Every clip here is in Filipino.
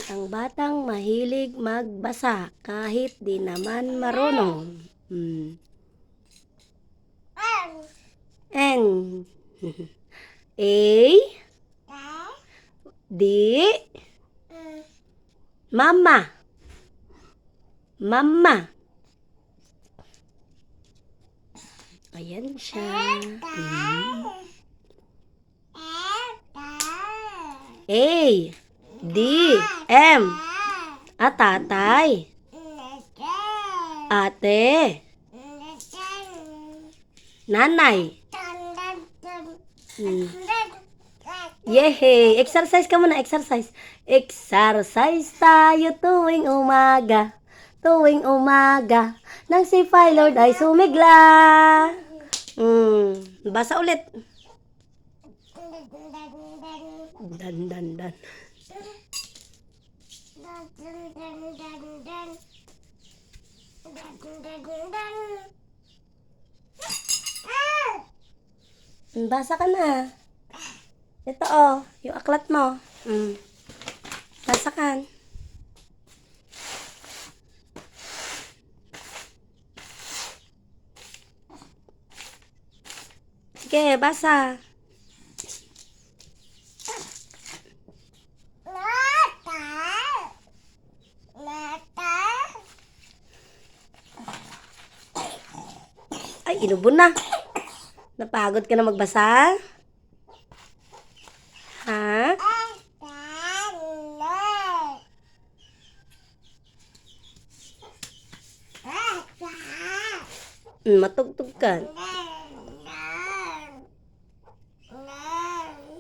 Ang batang mahilig magbasa kahit di naman marunong. N. A. D. Mama. Mama. Ayan siya. A. D. M. Tatay. Ate. Nanay. Yehey! Exercise ka muna, exercise. Exercise tayo tuwing umaga. Tuwing umaga. Nang si Lord ay sumigla. Basa ulit. Dan. Basa ka na. Ito yung aklat mo. Basa ka. Sige, basa. Ay, inubon na. Napagod ka na magbasa? Ha? Matugtog ka.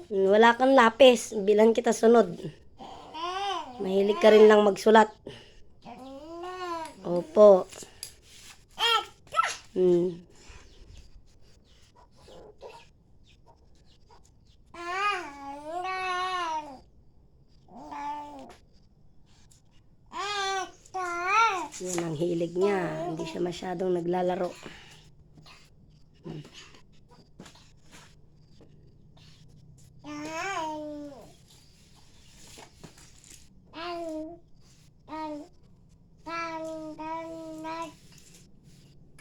Wala kang lapis. Bilan kita sunod. Mahilig ka rin lang magsulat. Opo. Yan ang hilig niya. Hindi siya masyadong naglalaro.